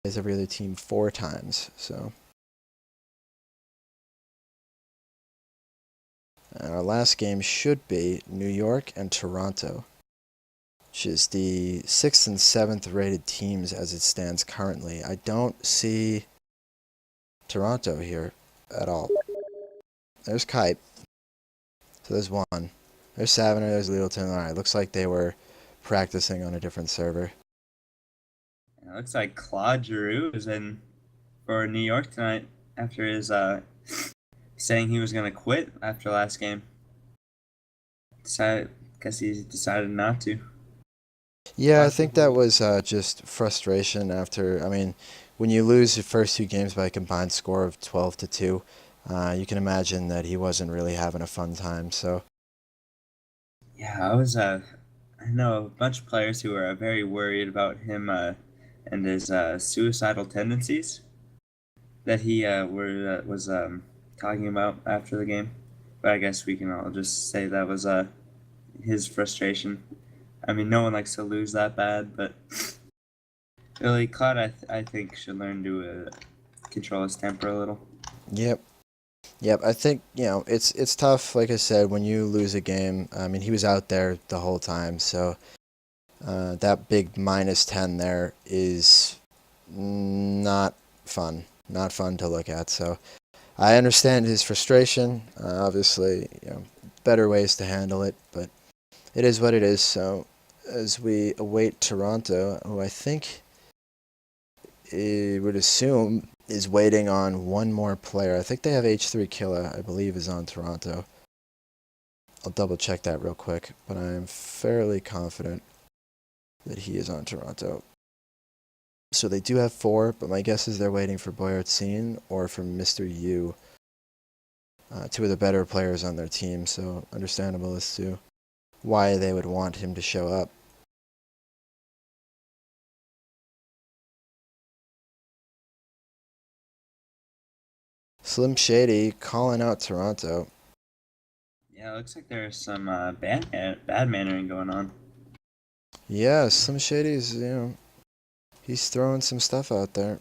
plays every other team 4 times. So, and our last game should be New York and Toronto, which is the 6th and 7th rated teams as it stands currently. I don't see Toronto here at all. There's Kite. So there's one. There's Saviner, there's Littleton. Alright, looks like they were practicing on a different server. It looks like Claude Giroux is in for New York tonight after his saying he was gonna quit after last game. Guess he decided not to. Yeah, I think that was just frustration after. I mean, when you lose your first 2 games by a combined score of 12-2, you can imagine that he wasn't really having a fun time. So Yeah, I know a bunch of players who are very worried about him and his suicidal tendencies that he was talking about after the game. But I guess we can all just say that was his frustration. I mean, no one likes to lose that bad, but really, Cloud, I think should learn to control his temper a little. yep, yep. I think it's tough. Like I said, when you lose a game. I mean, he was out there the whole time, so that big -10 there is not fun. Not fun to look at. So I understand his frustration. Obviously, better ways to handle it, but it is what it is. So as we await Toronto, who I think would assume is waiting on one more player. I think they have H3 Killa, I believe, is on Toronto. I'll double check that real quick, but I am fairly confident that he is on Toronto. So they do have 4, but my guess is they're waiting for Boyartzine or for Mr. Yu, 2 of the better players on their team. So understandable as to why they would want him to show up. Slim Shady calling out Toronto. Yeah, it looks like there's some bad mannering going on. Yeah, Slim Shady's, he's throwing some stuff out there.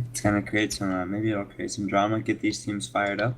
It's gonna create some. Maybe it'll create some drama. Get these teams fired up.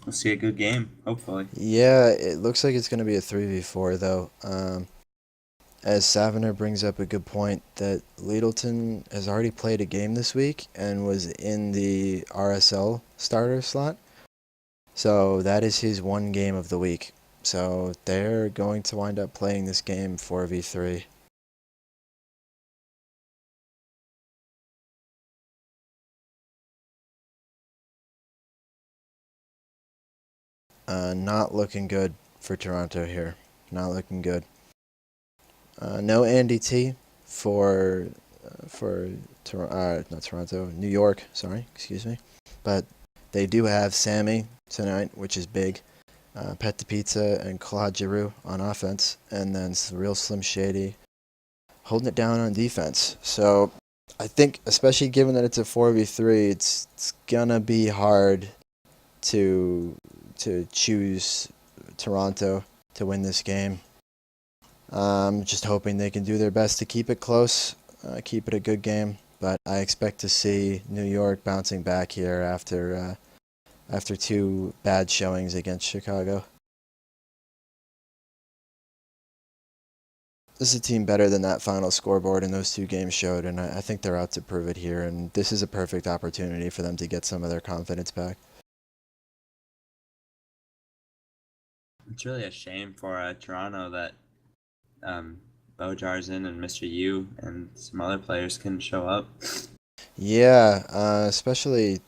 We'll see a good game. Hopefully. Yeah, it looks like it's going to be a 3v4, though. As Saviner brings up a good point, that Littleton has already played a game this week and was in the RSL starter slot. So that is his 1 game of the week. So they're going to wind up playing this game 4v3. Not looking good for Toronto here. Not looking good. No Andy T for not Toronto, New York. Sorry, excuse me. But they do have Sammy tonight, which is big. Pet the Pizza and Claude Giroux on offense, and then real Slim Shady holding it down on defense. So I think, especially given that it's a 4v3, it's gonna be hard to choose Toronto to win this game. Just hoping they can do their best to keep it close, keep it a good game. But I expect to see New York bouncing back here after 2 bad showings against Chicago. This is a team better than that final scoreboard in those 2 games showed, and I think they're out to prove it here. And this is a perfect opportunity for them to get some of their confidence back. It's really a shame for Toronto that Bojar's in and Mr. Yu and some other players couldn't show up. Yeah, especially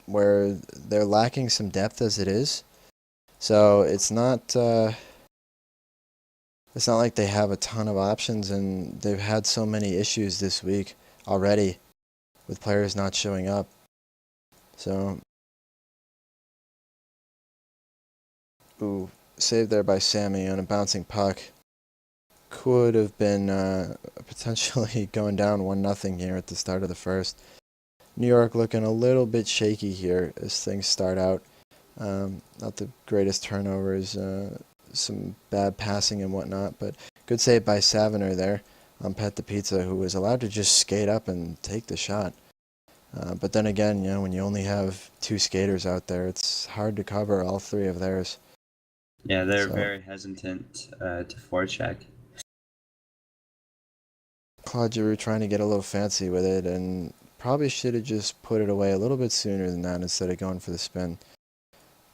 where they're lacking some depth as it is. So it's not like they have a ton of options, and they've had so many issues this week already with players not showing up. So, saved there by Sammy on a bouncing puck. Could have been potentially going down 1-0 here at the start of the first. New York looking a little bit shaky here as things start out. Not the greatest turnovers, some bad passing and whatnot, but good save by Saviner there on Pet the Pizza, who was allowed to just skate up and take the shot. But then again, when you only have two skaters out there, it's hard to cover all three of theirs. Yeah, they're So very hesitant to forecheck. Claude Giroux trying to get a little fancy with it, and probably should have just put it away a little bit sooner than that instead of going for the spin.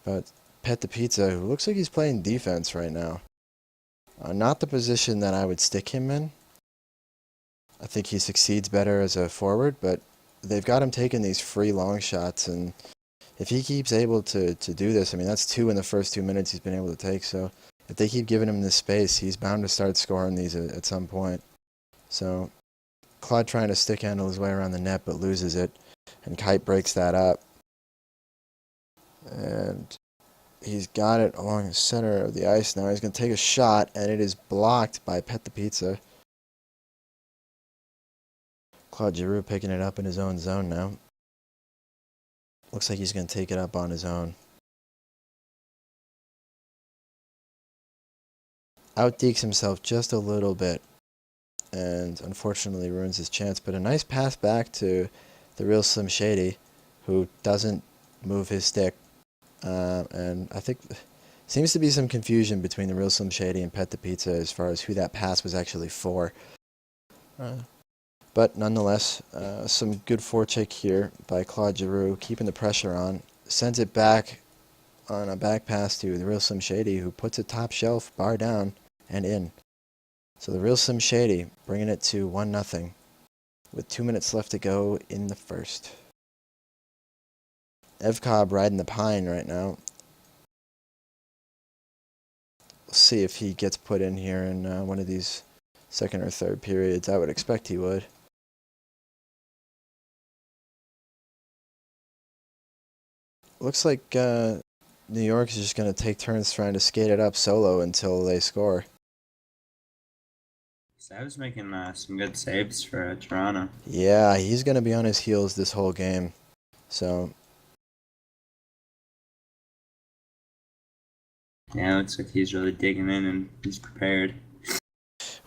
But Pet the Pizza, who looks like he's playing defense right now. Not the position that I would stick him in. I think he succeeds better as a forward, but they've got him taking these free long shots, and if he keeps able to do this, I mean, that's 2 in the first 2 minutes he's been able to take, so if they keep giving him this space, he's bound to start scoring these at some point. So Claude trying to stick handle his way around the net, but loses it, and Kite breaks that up. And he's got it along the center of the ice now. He's going to take a shot, and it is blocked by Pet the Pizza. Claude Giroux picking it up in his own zone now. Looks like he's going to take it up on his own. Outdekes himself just a little bit, and unfortunately ruins his chance. But a nice pass back to the real Slim Shady, who doesn't move his stick. And I think seems to be some confusion between the real Slim Shady and Pet the Pizza as far as who that pass was actually for. But nonetheless, some good forecheck here by Claude Giroux, keeping the pressure on. Sends it back on a back pass to the real Slim Shady, who puts it top shelf, bar down, and in. So the real Slim Shady bringing it to 1-0 with 2 minutes left to go in the first. Evcobb riding the pine right now. We'll see if he gets put in here in one of these second or third periods. I would expect he would. Looks like New York is just going to take turns trying to skate it up solo until they score. So I was making some good saves for Toronto. Yeah, he's going to be on his heels this whole game. So Yeah, it looks like he's really digging in and he's prepared.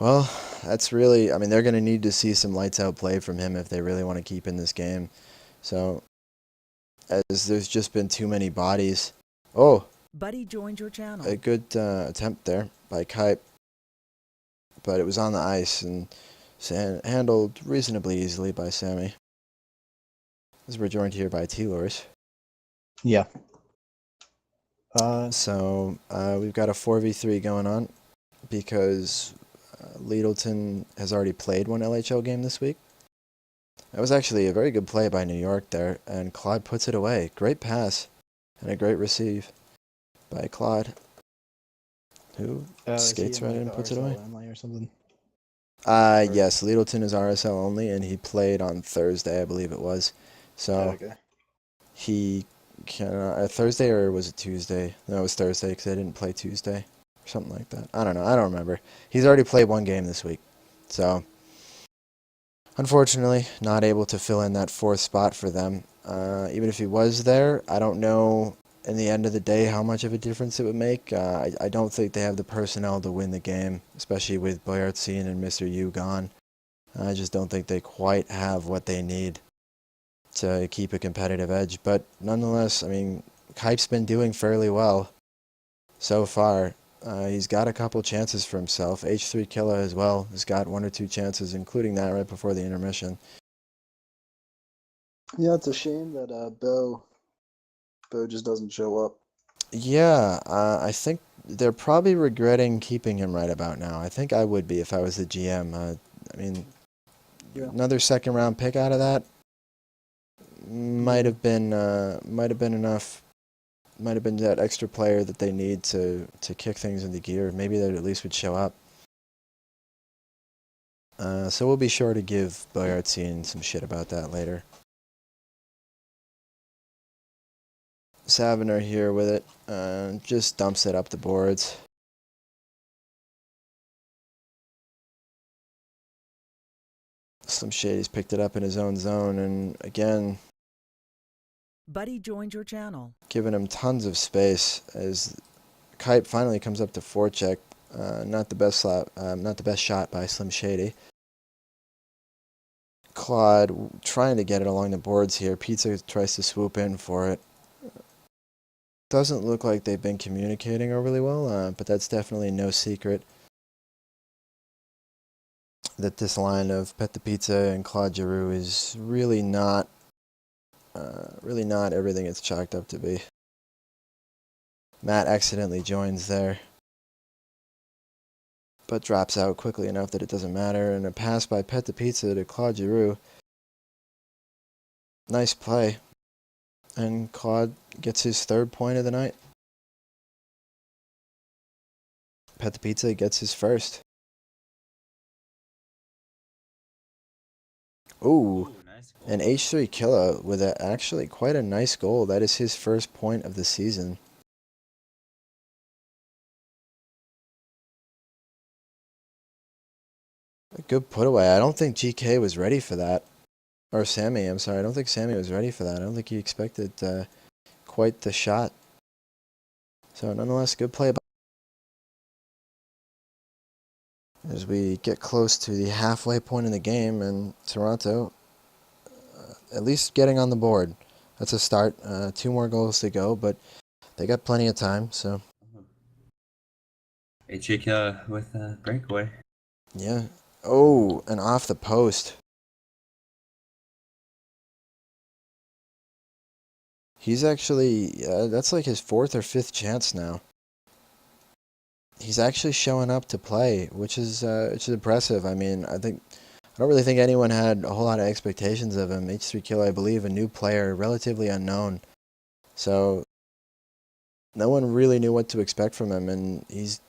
well, that's really, I mean, they're going to need to see some lights out play from him if they really want to keep in this game. So, as there's just been too many bodies. Oh, Buddy joined your channel. a good attempt there by Kite, but it was on the ice and handled reasonably easily by Sammy. As we're joined here by T-Lors. Yeah. So we've got a 4v3 going on because Littleton has already played one LHL game this week. That was actually a very good play by New York there, and Claude puts it away. Great pass and a great receive by Claude, who skates right in and puts it away. Or something? Yes, Littleton is RSL only, and he played on Thursday, I believe it was. So Okay. he can Thursday, or was it Tuesday? No, it was Thursday because they didn't play Tuesday or something like that. I don't know. I don't remember. He's already played one game this week, so unfortunately not able to fill in that fourth spot for them. Even if he was there, I don't know in the end of the day how much of a difference it would make. I don't think they have the personnel to win the game, especially with Boyartzin and Mr. Yu gone. I just don't think they quite have what they need to keep a competitive edge. But nonetheless, I mean, Kite's been doing fairly well so far. He's got a couple chances for himself. H3 Killa as well has got 1 or 2 chances, including that right before the intermission. Yeah, it's a shame that Bo just doesn't show up. Yeah, I think they're probably regretting keeping him right about now. I think I would be if I was the GM. I mean, another second round pick out of that might have been enough. Might have been that extra player that they need to kick things into gear. Maybe that at least would show up. So we'll be sure to give Boyartzin some shit about that later. Saviner here with it, just dumps it up the boards. Slim Shady's picked it up in his own zone, and again, Buddy joined your channel. giving him tons of space as Kite finally comes up to forecheck. Not the best shot by Slim Shady. Claude trying to get it along the boards here. Pizza tries to swoop in for it. Doesn't look like they've been communicating overly well, but that's definitely no secret that this line of Pet the Pizza and Claude Giroux is really not everything it's chalked up to be. Matt accidentally joins there, but drops out quickly enough that it doesn't matter, and a pass by Pet the Pizza to Claude Giroux. Nice play, and Claude gets his third point of the night. Pet the Pizza gets his first. Ooh, Nice goal. and H3 Killa with actually quite a nice goal. That is his first point of the season. A good put away. I don't think GK was ready for that. Or Sammy, I'm sorry. I don't think Sammy was ready for that. I don't think he expected quite the shot. So nonetheless, good play. As we get close to the halfway point in the game, and Toronto at least getting on the board. That's a start. 2 more goals to go, but they got plenty of time, so. H3 with a breakaway. Yeah. Oh, and off the post. He's actually, that's like his 4th or 5th chance now. He's actually showing up to play, which is impressive. I mean, I don't really think anyone had a whole lot of expectations of him. H3 Killa, I believe, a new player, relatively unknown. So no one really knew what to expect from him, and he's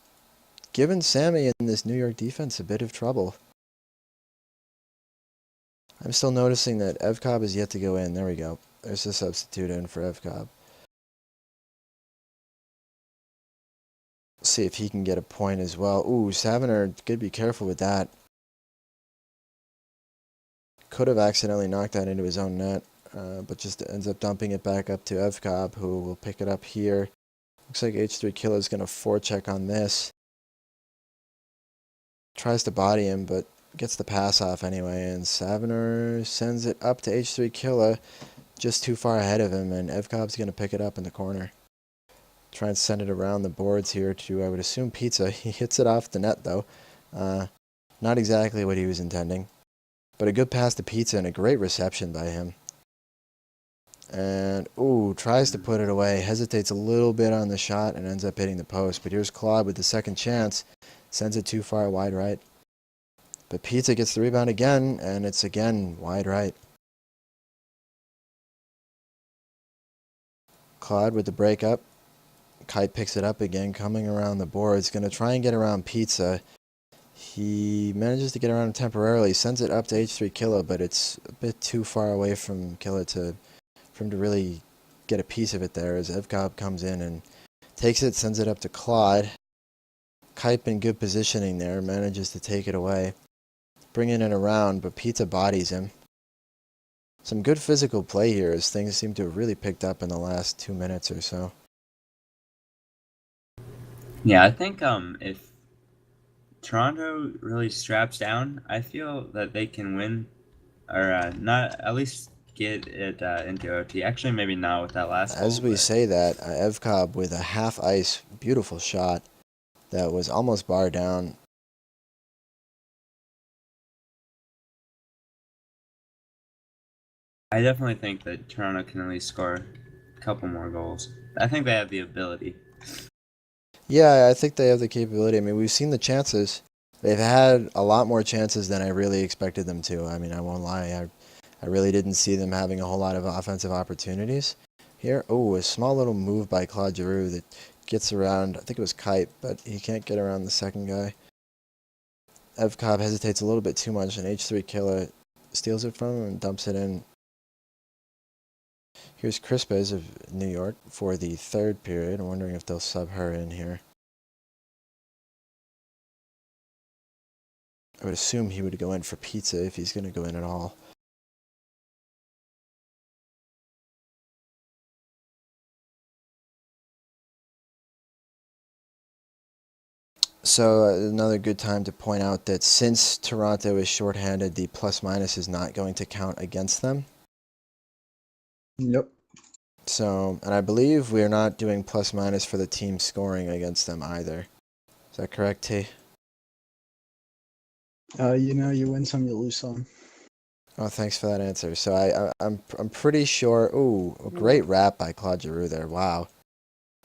given Sammy in this New York defense a bit of trouble. I'm still noticing that Evcobb is yet to go in. There we go. There's a substitute in for Evcobb. See if he can get a point as well. Ooh, Saviner, could be careful with that. Could have accidentally knocked that into his own net, but just ends up dumping it back up to Evcobb, who will pick it up here. Looks like H3 Killa is going to forecheck on this. Tries to body him, but gets the pass off anyway, and Saviner sends it up to H3 Killa, just too far ahead of him, and Evcobb's going to pick it up in the corner. Try and send it around the boards here to, I would assume, Pizza. He hits it off the net, though. Not exactly what he was intending. But a good pass to Pizza and a great reception by him. And, ooh, tries to put it away. Hesitates a little bit on the shot and ends up hitting the post. But here's Claude with the second chance. Sends it too far wide right. But Pizza gets the rebound again, and it's again wide right. Claude with the breakup. Kite picks it up again, coming around the boards. Going to try and get around Pizza. He manages to get around him temporarily. Sends it up to H3 Killa, but it's a bit too far away from Killa for him to really get a piece of it there, as Evcobb comes in and takes it, sends it up to Claude. Kite in good positioning there, manages to take it away. Bringing it around, but Pizza bodies him. Some good physical play here, as things seem to have really picked up in the last 2 minutes or so. Yeah, I think if Toronto really straps down, I feel that they can win, or not at least get it into OT. Actually, maybe not with that last goal. As we say that, Evcobb with a half-ice, beautiful shot that was almost barred down. I definitely think that Toronto can at least score a couple more goals. I think they have the ability. Yeah, I think they have the capability. I mean, we've seen the chances. They've had a lot more chances than I really expected them to. I mean, I won't lie. I really didn't see them having a whole lot of offensive opportunities here. Oh, a small little move by Claude Giroux that gets around, I think it was Kite, but he can't get around the second guy. Evcobb hesitates a little bit too much, and H3 Killa steals it from him and dumps it in. Here's Crispez of New York for the third period. I'm wondering if they'll sub her in here. I would assume he would go in for Pizza if he's going to go in at all. So another good time to point out that since Toronto is shorthanded, the plus minus is not going to count against them. Yep. So, and I believe we are not doing plus minus for the team scoring against them either. Is that correct, T? You win some, you lose some. Oh, thanks for that answer. So I'm pretty sure. Ooh, a great rap by Claude Giroux there. Wow,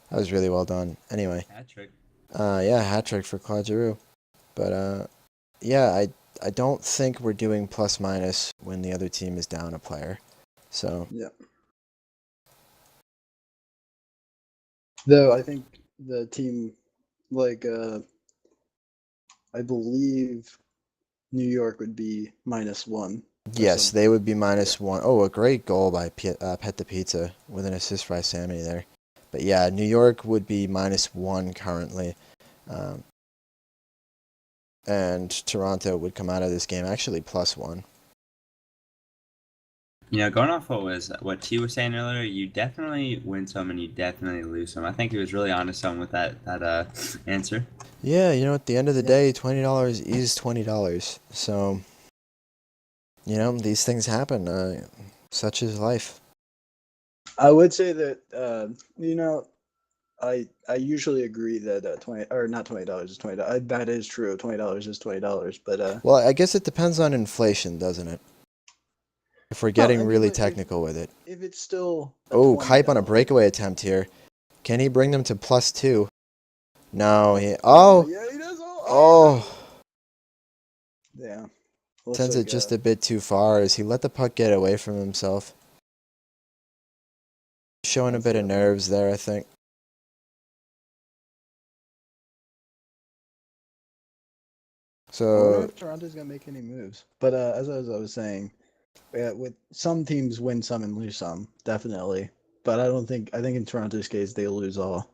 that was really well done. Anyway, Hat trick. yeah, hat trick for Claude Giroux. But yeah, I don't think we're doing plus minus when the other team is down a player. So Yeah. Though I think the team, like, I believe New York would be -1. yes, they would be -1. Oh, a great goal by Pet the Pizza with an assist by Sammy there. But yeah, New York would be -1 currently. And Toronto would come out of this game actually +1. Going off what T was saying earlier, you definitely win some and you definitely lose some. I think he was really honest on with that answer. Yeah, at the end of the day, $20 is $20. So, these things happen. Such is life. I would say that I usually agree that not $20 is $20. That is true. $20 is $20. But Well, I guess it depends on inflation, doesn't it? If we're no, getting I mean, really but technical with it. if it's still a Oh, Kype on a $20, breakaway attempt here. Can he bring them to +2? No, yeah, he does. Oh, Yeah, looks sends it like just a bit too far as he let the puck get away from himself. Showing a that's bit of definitely- nerves there, I think. I wonder So, if Toronto's gonna make any moves. But as I was saying, with some teams win some and lose some, definitely. But I think in Toronto's case they lose all.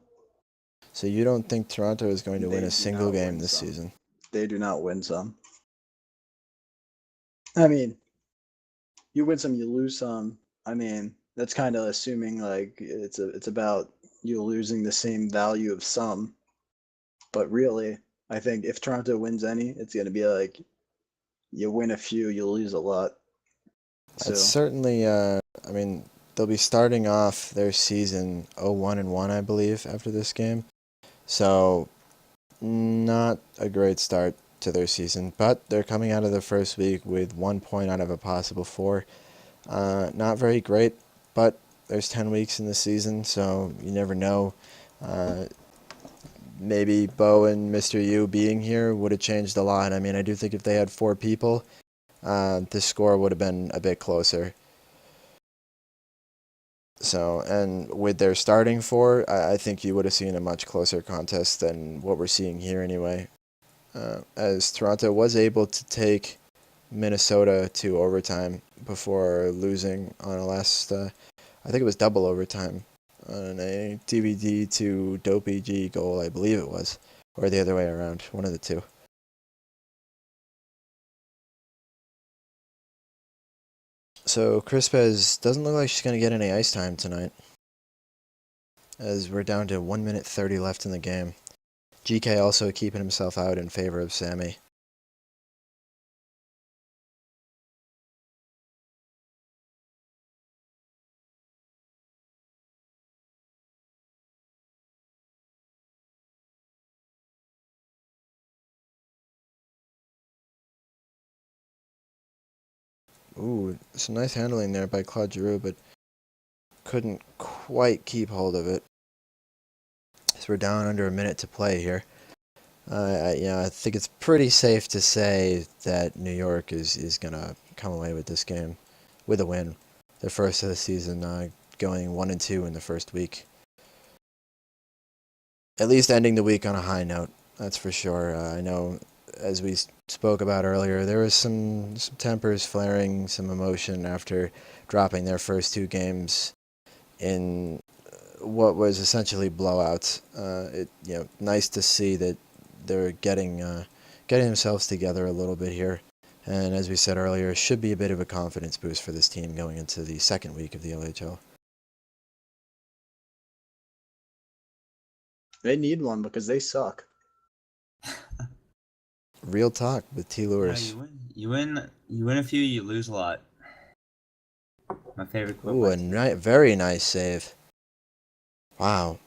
so you don't think Toronto is going to win They a do single not game win this some. season? They do not win some. I mean, you win some, you lose some. I mean, that's kind of assuming like it's about you losing the same value of some. But really, I think if Toronto wins any, it's gonna be like you win a few, you lose a lot. That's So certainly, I mean, they'll be starting off their season 0-1-1, I believe, after this game. So, not a great start to their season, but they're coming out of the first week with 1 point out of a possible 4. Not very great, but there's 10 weeks in the season, so you never know. Maybe Bo and Mr. U being here would have changed a lot. I mean, I do think if they had 4 people, the score would have been a bit closer. So, and with their starting 4, I think you would have seen a much closer contest than what we're seeing here anyway. As Toronto was able to take Minnesota to overtime before losing on a I think it was double overtime on a DVD to Dopey G goal, I believe it was, or the other way around, one of the two. So Crispez doesn't look like she's going to get any ice time tonight, as we're down to 1 minute 30 left in the game. GK also keeping himself out in favor of Sammy. Ooh, some nice handling there by Claude Giroux, but couldn't quite keep hold of it. So we're down under a minute to play here. I think it's pretty safe to say that New York is going to come away with this game with a win. The first of the season, going 1-2 in the first week. At least ending the week on a high note, that's for sure. I know, as we spoke about earlier, there was some tempers flaring, some emotion after dropping their first 2 games in what was essentially blowouts. Nice to see that they're getting themselves together a little bit here. And as we said earlier, it should be a bit of a confidence boost for this team going into the second week of the LHL. they need one because they suck. Real talk with T. Yeah, Lewis. you win a few, you lose a lot. My favorite quote Ooh, by a T. Lewis. very nice save. Wow.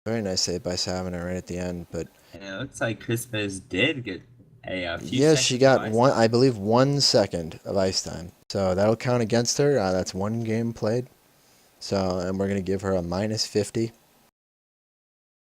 Very nice save by Saviner right at the end. But And it looks like Crispus did get a few yeah, she seconds of got ice one, time. I believe, 1 second of ice time. So that'll count against her. That's one game played. So, and we're going to give her a -50.